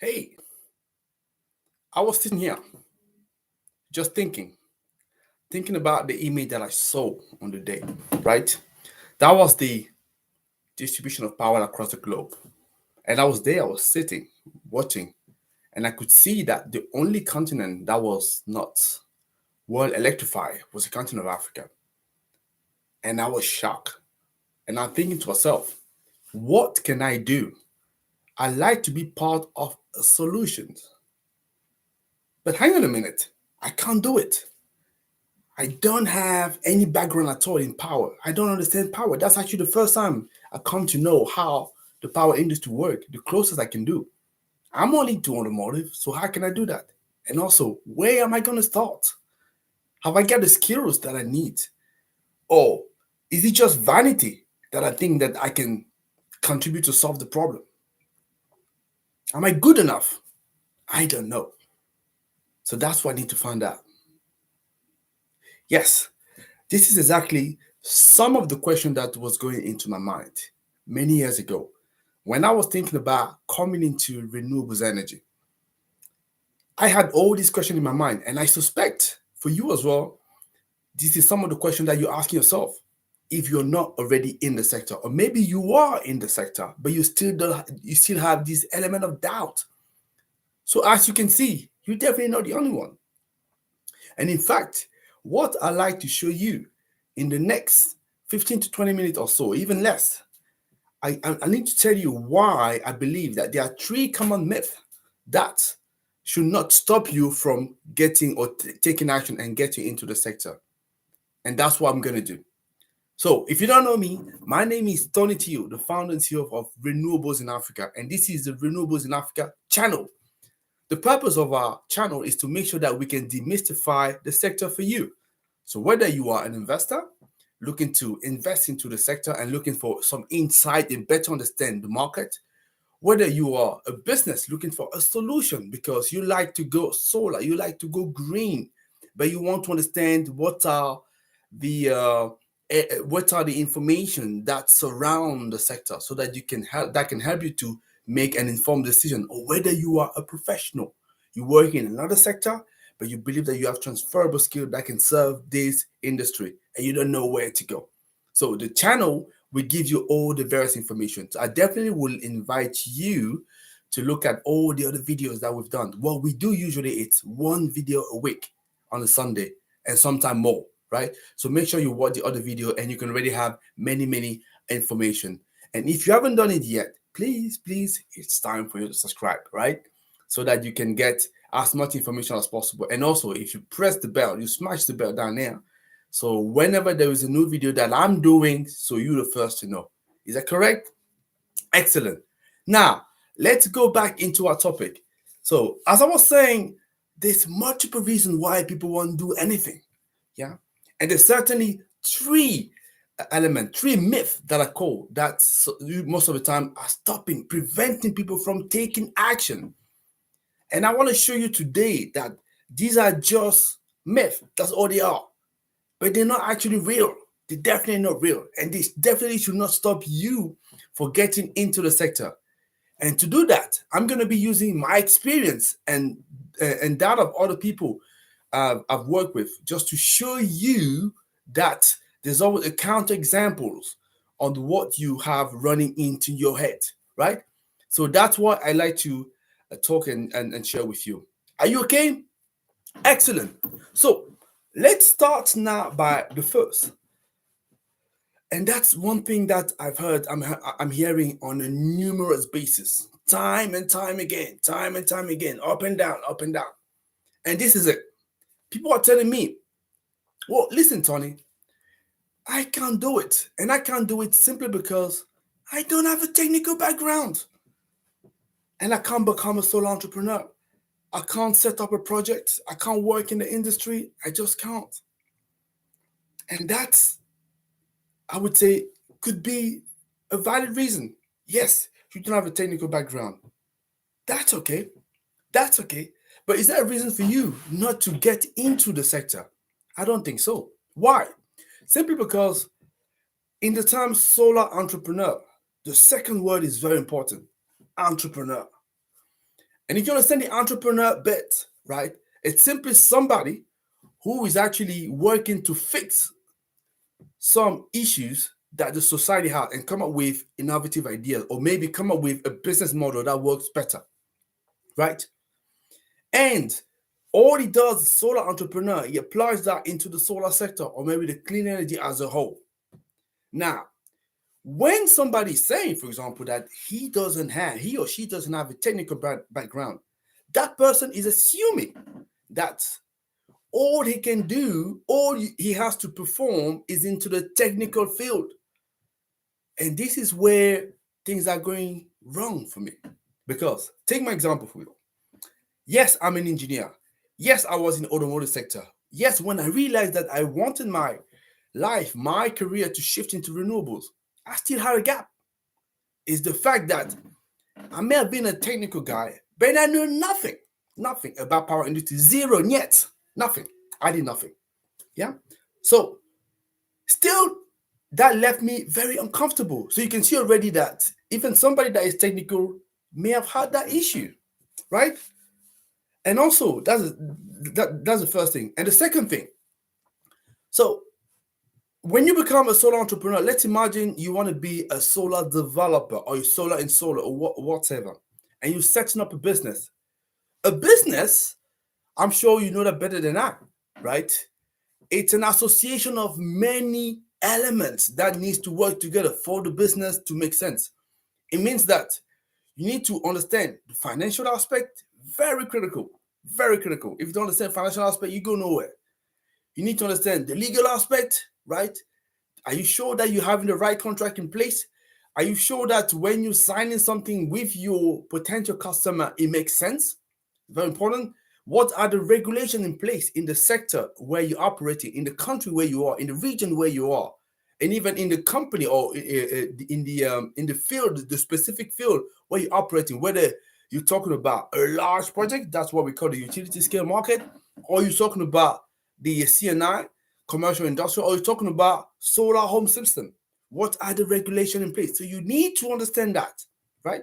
Hey, I was sitting here just thinking about the image that I saw on the day, right? That was the distribution of power across the globe. And I was there, I was sitting, watching, and I could see that the only continent that was not well electrified was the continent of Africa. And I was shocked. And I'm thinking to myself, what can I do? I like to be part of a solution. But hang on a minute, I can't do it. I don't have any background at all in power. I don't understand power. That's actually the first time I come to know how the power industry works, the closest I can do. I'm only into automotive, so how can I do that? And also, where am I going to start? Have I got the skills that I need? Or is it just vanity that I think that I can contribute to solve the problem? Am I good enough? I don't know. So that's what I need to find out. Yes, this is exactly some of the question that was going into my mind many years ago when I was thinking about coming into renewables energy. I had all these questions in my mind, and I suspect for you as well, this is some of the questions that you're asking yourself if you're not already in the sector, or maybe you are in the sector, but you still have this element of doubt. So as you can see, you're definitely not the only one. And in fact, what I like to show you in the next 15 to 20 minutes or so, even less, I need to tell you why I believe that there are three common myths that should not stop you from getting or taking action and getting into the sector. And that's what I'm going to do. So if you don't know me, my name is Tony Teo, the founder and CEO of Renewables in Africa. And this is the Renewables in Africa channel. The purpose of our channel is to make sure that we can demystify the sector for you. So whether you are an investor looking to invest into the sector and looking for some insight and better understand the market, whether you are a business looking for a solution because you like to go solar, you like to go green, but you want to understand the what are the information that surround the sector so that can help you to make an informed decision, or whether you are a professional, you work in another sector, but you believe that you have transferable skill that can serve this industry and you don't know where to go. So the channel will give you all the various information. So I definitely will invite you to look at all the other videos that we've done. What we do usually, it's one video a week on a Sunday and sometime more, right? So make sure you watch the other video and you can already have many information. And if you haven't done it yet, please, it's time for you to subscribe, right? So that you can get as much information as possible. And also, if you press the bell, you smash the bell down there. So whenever there is a new video that I'm doing, so you're the first to know. Is that correct? Excellent. Now, let's go back into our topic. So as I was saying, there's multiple reasons why people won't do anything. Yeah. And there's certainly three three myths that are called that most of the time are preventing people from taking action. And I want to show you today that these are just myths. That's all they are. But they're not actually real. They're definitely not real. And this definitely should not stop you for getting into the sector. And to do that, I'm going to be using my experience and that of other people I've worked with, just to show you that there's always a counter examples on what you have running into your head, right? So that's what I like to talk and share with you. Are you okay? Excellent. So let's start now by the first. And that's one thing that I've heard, I'm hearing on a numerous basis, time and time again, up and down, up and down. And this is it. People are telling me, well, listen, Tony, I can't do it. And I can't do it simply because I don't have a technical background. And I can't become a solo entrepreneur. I can't set up a project. I can't work in the industry. I just can't. And that's, I would say, could be a valid reason. Yes, you don't have a technical background. That's okay. That's okay. But is that a reason for you not to get into the sector? I don't think so. Why? Simply because in the term solar entrepreneur, the second word is very important. Entrepreneur. And if you understand the entrepreneur bit, right, it's simply somebody who is actually working to fix some issues that the society has and come up with innovative ideas, or maybe come up with a business model that works better, right? And all he does, solar entrepreneur, he applies that into the solar sector or maybe the clean energy as a whole. Now, when somebody's saying, for example, that he or she doesn't have a technical background, that person is assuming that all he can do, all he has to perform is into the technical field. And this is where things are going wrong for me. Because, take my example for you. Yes, I'm an engineer. Yes, I was in the automotive sector. Yes, when I realized that I wanted my life, my career to shift into renewables, I still had a gap. It's the fact that I may have been a technical guy, but I knew nothing about power industry, zero yet, nothing. I did nothing. Yeah. So still, that left me very uncomfortable. So you can see already that even somebody that is technical may have had that issue, right? And also, that's the first thing. And the second thing, so when you become a solar entrepreneur, let's imagine you want to be a solar developer or a solar installer or whatever, and you're setting up a business. A business, I'm sure you know that better than I, right? It's an association of many elements that needs to work together for the business to make sense. It means that you need to understand the financial aspect, very critical, very critical. If you don't understand financial aspect, you go nowhere. You need to understand the legal aspect, right? Are you sure that you're having the right contract in place? Are you sure that when you're signing something with your potential customer, it makes sense? Very important. What are the regulations in place in the sector where you're operating, in the country where you are, in the region where you are, and even in the company or in the field, the specific field where you're operating? Whether you're talking about a large project, that's what we call the utility scale market, or you're talking about the CNI, commercial industrial, or you're talking about solar home system. What are the regulations in place? So you need to understand that, right?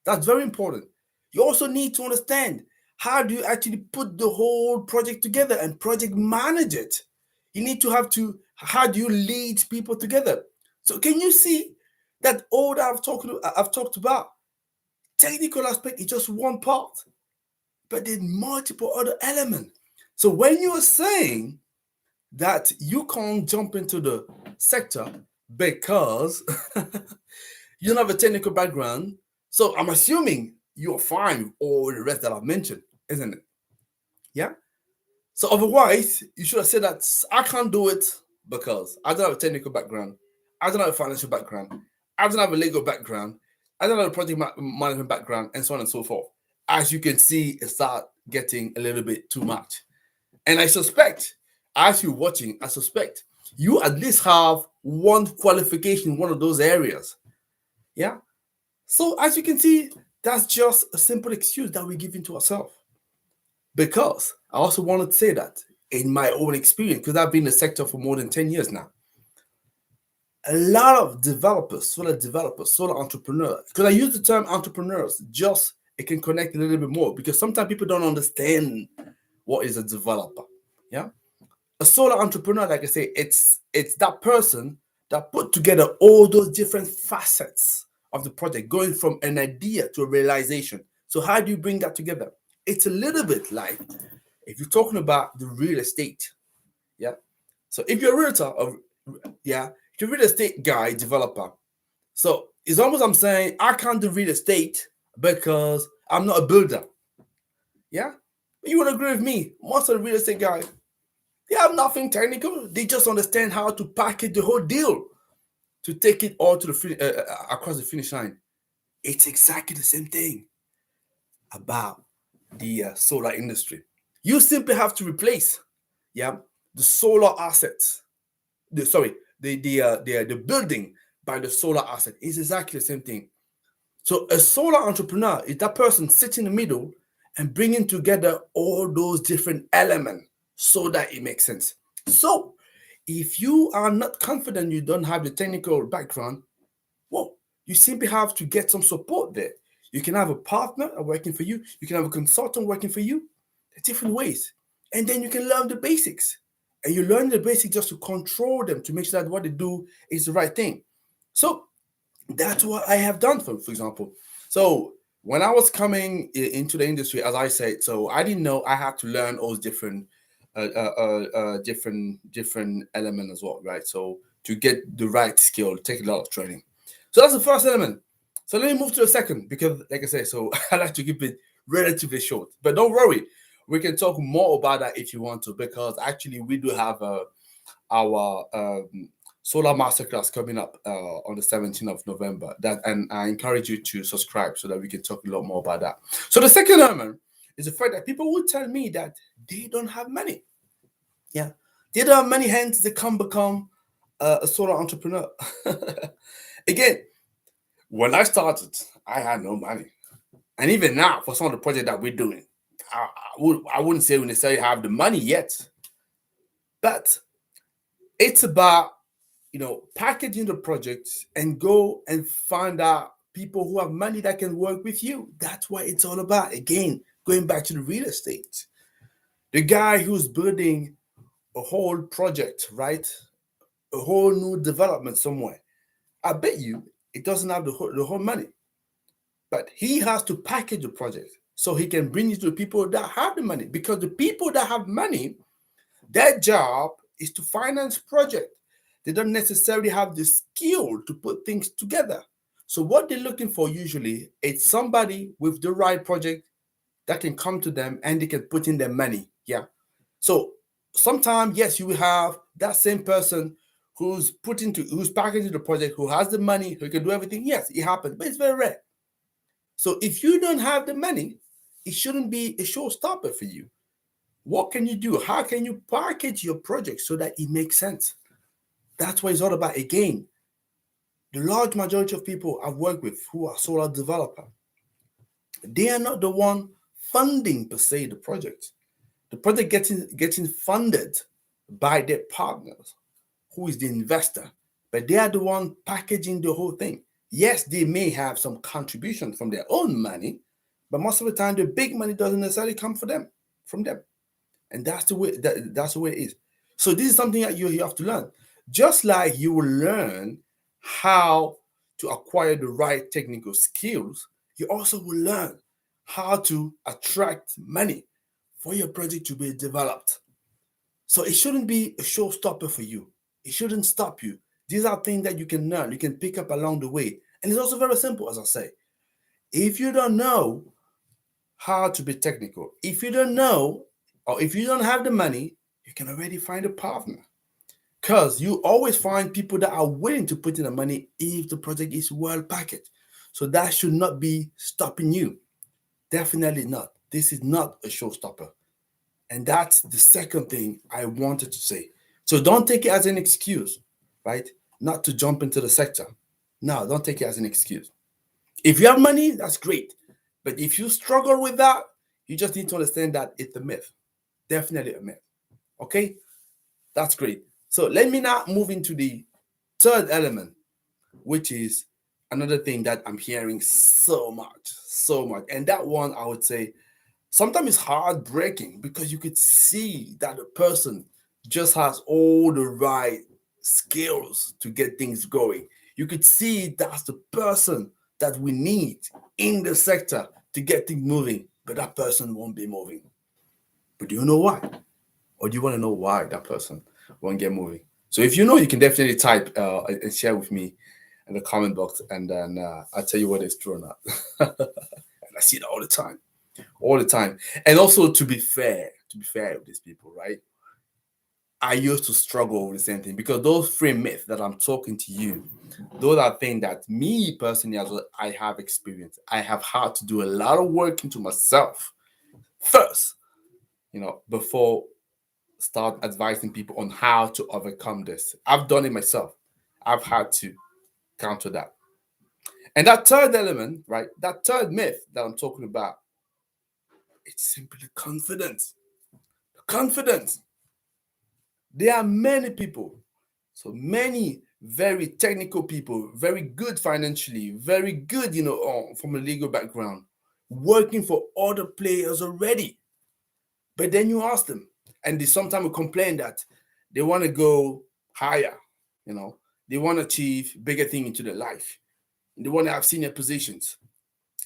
That's very important. You also need to understand how do you actually put the whole project together and project manage it. You need to how do you lead people together? So can you see that all that I've talked about, technical aspect is just one part, but there's multiple other elements. So when you are saying that you can't jump into the sector because you don't have a technical background, so I'm assuming you're fine with all the rest that I've mentioned, isn't it? Yeah. So otherwise, you should have said that I can't do it because I don't have a technical background, I don't have a financial background, I don't have a legal background, I don't have a project management background, and so on and so forth. As you can see, it start getting a little bit too much. And I suspect, as you're watching, I suspect you at least have one qualification in one of those areas. Yeah. So as you can see, that's just a simple excuse that we give into ourselves. Because I also wanted to say that in my own experience, because I've been in the sector for more than 10 years now, a lot of developers, solar entrepreneurs, because I use the term entrepreneurs, just it can connect a little bit more because sometimes people don't understand what is a developer. Yeah. A solar entrepreneur, like I say, it's that person that put together all those different facets of the project, going from an idea to a realization. So how do you bring that together? It's a little bit like if you're talking about the real estate. Yeah. So if you're a realtor, if you're a real estate guy, developer. So it's almost I'm saying I can't do real estate because I'm not a builder. Yeah. You would agree with me. Most of the real estate guys, they have nothing technical. They just understand how to package the whole deal to take it all to the across the finish line. It's exactly the same thing about the solar industry. You simply have to replace, the solar assets. The building by the solar asset is exactly the same thing. So a solar entrepreneur is that person sitting in the middle and bringing together all those different elements so that it makes sense. So if you are not confident, you don't have the technical background, well, you simply have to get some support there. You can have a partner working for you. You can have a consultant working for you. There's different ways. And then you can learn the basics. And you learn the basics just to control them, to make sure that what they do is the right thing. So that's what I have done, for example. So when I was coming into the industry, as I said, so I didn't know I had to learn all different different element as well, right? So to get the right skill, take a lot of training. So that's the first element. So let me move to the second, because like I said, so I like to keep it relatively short. But don't worry, we can talk more about that if you want to, because actually we do have our solar masterclass coming up on the 17th of November. And I encourage you to subscribe so that we can talk a lot more about that. So the second element is the fact that people will tell me that they don't have money. Yeah, they don't have money, hence they can't become a solar entrepreneur. Again, when I started, I had no money, and even now, for some of the projects that we're doing, I wouldn't say we necessarily have the money yet, but it's about packaging the projects and go and find out people who have money that can work with you. That's what it's all about. Again, going back to the real estate, the guy who's building a whole project, right? A whole new development somewhere. I bet you it doesn't have the whole money, but he has to package the project so he can bring it to the people that have the money. Because the people that have money, their job is to finance project. They don't necessarily have the skill to put things together. So what they're looking for usually is somebody with the right project that can come to them and they can put in their money. Yeah. So sometimes, yes, you will have that same person who's packaging the project, who has the money, who can do everything. Yes, it happens, but it's very rare. So if you don't have the money, it shouldn't be a showstopper for you. What can you do? How can you package your project so that it makes sense? That's what it's all about. Again, the large majority of people I've worked with who are solar developer, they are not the one funding per se the project. The project getting funded by their partners, who is the investor, but they are the one packaging the whole thing. Yes, they may have some contribution from their own money, but most of the time the big money doesn't necessarily come from them. And that's the way that's the way it is. So this is something that you have to learn. Just like you will learn how to acquire the right technical skills, you also will learn how to attract money for your project to be developed. So it shouldn't be a showstopper for you. It shouldn't stop you. These are things that you can learn, you can pick up along the way. And it's also very simple, as I say. If you don't know how to be technical, if you don't know, or if you don't have the money, you can already find a partner. Because you always find people that are willing to put in the money if the project is well packaged. So that should not be stopping you. Definitely not. This is not a showstopper. And that's the second thing I wanted to say. So don't take it as an excuse, right? Not to jump into the sector. No, don't take it as an excuse. If you have money, that's great. But if you struggle with that, you just need to understand that it's a myth. Definitely a myth. Okay? That's great. So let me now move into the third element, which is another thing that I'm hearing so much. And that one, I would say, sometimes it's heartbreaking because you could see that the person just has all the right skills to get things going. You could see that's the person that we need in the sector to get things moving, but that person won't be moving. But do you know why? Or do you want to know why that person won't get moving? So if you know, you can definitely type and share with me in the comment box, and then I'll tell you whether it's true or not. And I see that all the time. And also, to be fair with these people, right? I used to struggle with the same thing, because those three myths that I'm talking to you, those are things that me personally, as well, I have experienced. I have had to do a lot of work into myself first, before start advising people on how to overcome this. I've done it myself. I've had to counter that. And that third element, right? That third myth that I'm talking about, it's simply confidence. Confidence. There are many people, so many very technical people, very good financially, very good, from a legal background, working for other players already. But then you ask them, and they sometimes complain that they want to go higher, they want to achieve bigger things into their life. They want to have senior positions.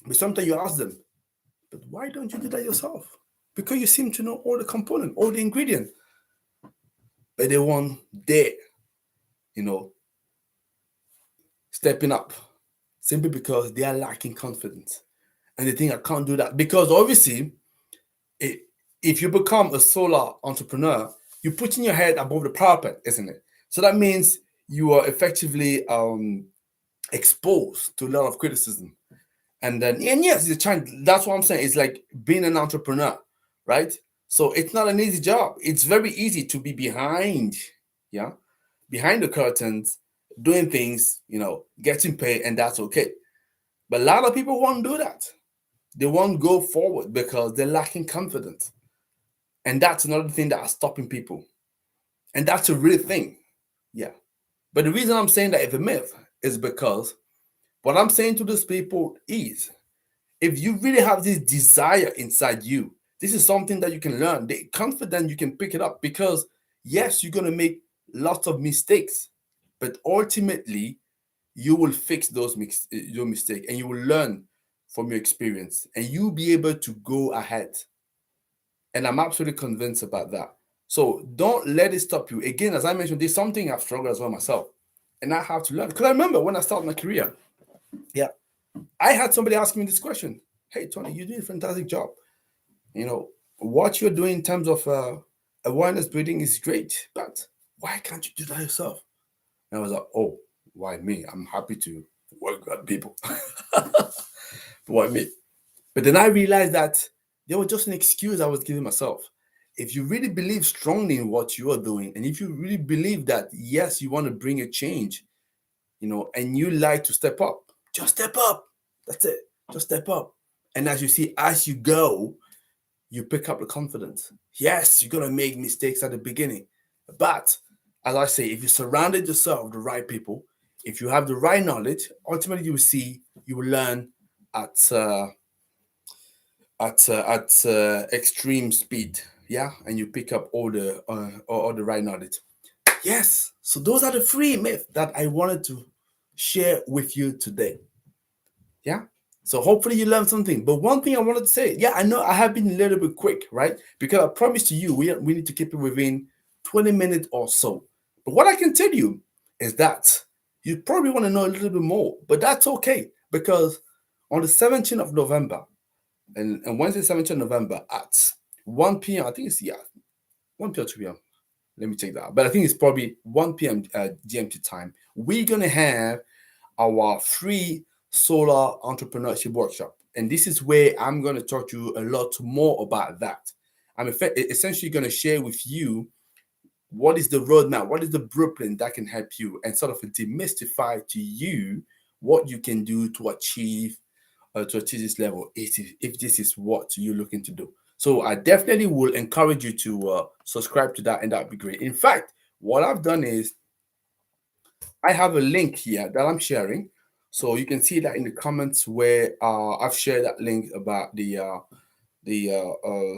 But sometimes you ask them, but why don't you do that yourself? Because you seem to know all the components, all the ingredients. But they won't dare, you know, stepping up simply because they are lacking confidence. And they think I can't do that. Because obviously, if you become a solar entrepreneur, you're putting your head above the parapet, isn't it? So that means you are effectively exposed to a lot of criticism. And yes, it's a challenge. That's what I'm saying. It's like being an entrepreneur, right? So it's not an easy job. It's very easy to be behind the curtains, doing things, getting paid, and that's okay. But a lot of people won't do that. They won't go forward because they're lacking confidence. And that's another thing that's stopping people. And that's a real thing. Yeah. But the reason I'm saying that it's a myth is because what I'm saying to those people is, if you really have this desire inside you, this is something that you can learn. The confidence, you can pick it up because, yes, you're going to make lots of mistakes, but ultimately, you will fix your mistake and you will learn from your experience and you'll be able to go ahead. And I'm absolutely convinced about that. So don't let it stop you. Again, as I mentioned, there's something I've struggled as well myself. And I have to learn. Because I remember when I started my career, I had somebody asking me this question. Hey, Tony, you're doing a fantastic job. What you're doing in terms of awareness building is great, but why can't you do that yourself? And I was like, oh, why me? I'm happy to work with other people. Why me? But then I realized that there was just an excuse I was giving myself. If you really believe strongly in what you are doing, and if you really believe that, yes, you want to bring a change, and you like to step up, just step up. That's it. Just step up. And as you see, as you go, you pick up the confidence. Yes, you're going to make mistakes at the beginning. But as I say, if you surrounded yourself with the right people, if you have the right knowledge, ultimately you will learn at extreme speed. Yeah. And you pick up all the right knowledge. Yes. So those are the three myths that I wanted to share with you today. Yeah. So hopefully you learned something. But one thing I wanted to say, I know I have been a little bit quick, right? Because I promised to you we need to keep it within 20 minutes or so. But what I can tell you is that you probably want to know a little bit more, but that's okay because on the 17th of November and Wednesday, 17th of November at 1 p.m., I think it's 1 p.m. or 2 p.m. Let me check that out. But I think it's probably 1 p.m. GMT time. We're going to have our free solar entrepreneurship workshop. And this is where I'm going to talk to you a lot more about that. I'm essentially going to share with you what is the roadmap, what is the blueprint that can help you and sort of demystify to you what you can do to achieve this level if this is what you're looking to do. So I definitely will encourage you to subscribe to that, and that would be great. In fact, what I've done is I have a link here that I'm sharing. So you can see that in the comments where I've shared that link about the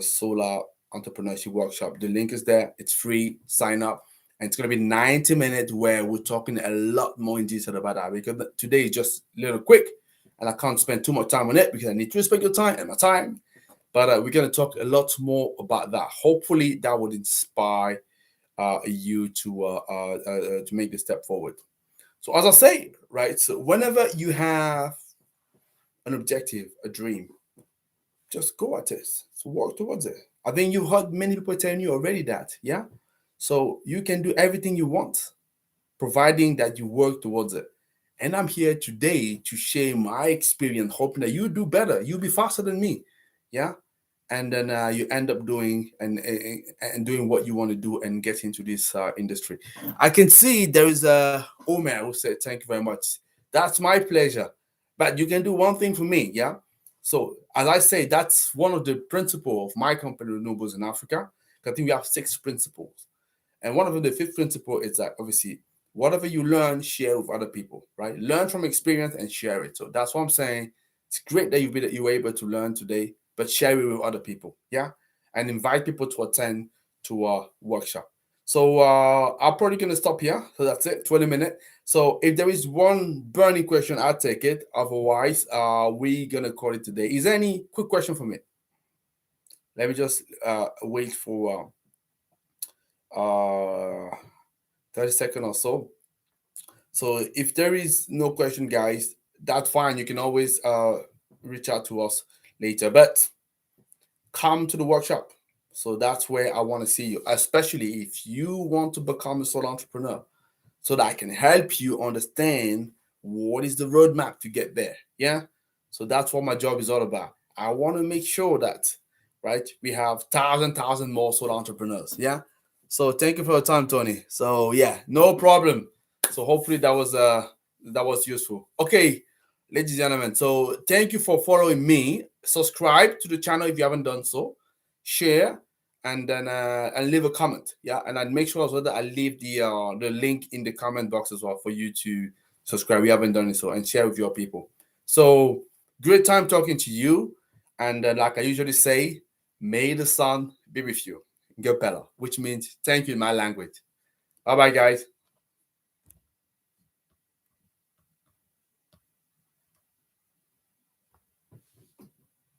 solar entrepreneurship workshop. The link is there. It's free. Sign up. And it's going to be 90 minutes where we're talking a lot more in detail about that, because today is just a little quick and I can't spend too much time on it because I need to respect your time and my time. But we're going to talk a lot more about that. Hopefully that would inspire you to make the step forward. So as I say, right, so whenever you have an objective, a dream, just go at it. So work towards it. I think you've heard many people telling you already that, yeah? So you can do everything you want, providing that you work towards it. And I'm here today to share my experience, hoping that you do better. You'll be faster than me, yeah? And then you end up doing and doing what you want to do and get into this industry. I can see there is a Omer who said, "Thank you very much. That's my pleasure. But you can do one thing for me, yeah." So as I say, that's one of the principles of my company, Renewables in Africa. I think we have 6 principles, and one of them, the 5th principle, is that obviously Whatever you learn, share with other people, right? Learn from experience and share it. So that's what I'm saying. It's great that you were able to learn today, but share it with other people, yeah, and invite people to attend to our workshop. So I'm probably gonna stop here. So that's it, 20 minutes. So if there is one burning question, I'll take it. Otherwise, we're gonna call it today. Is there any quick question for me? Let me just wait for 30 seconds or so. So if there is no question, guys, that's fine. You can always reach out to us later. But come to the workshop. So that's where I want to see you, especially if you want to become a solo entrepreneur, so that I can help you understand what is the roadmap to get there. Yeah. So that's what my job is all about. I want to make sure that, right, we have thousand more solo entrepreneurs. Yeah. So thank you for your time, Tony. So yeah, no problem. So hopefully that was useful. Okay, ladies and gentlemen. So thank you for following me. Subscribe to the channel if you haven't done so. Share and leave a comment. Yeah, and I'd make sure as well that I leave the link in the comment box as well for you to subscribe. We haven't done it so, and share with your people. So great time talking to you, and like I usually say, may the sun be with you. Gopella, which means thank you in my language. Bye bye, guys.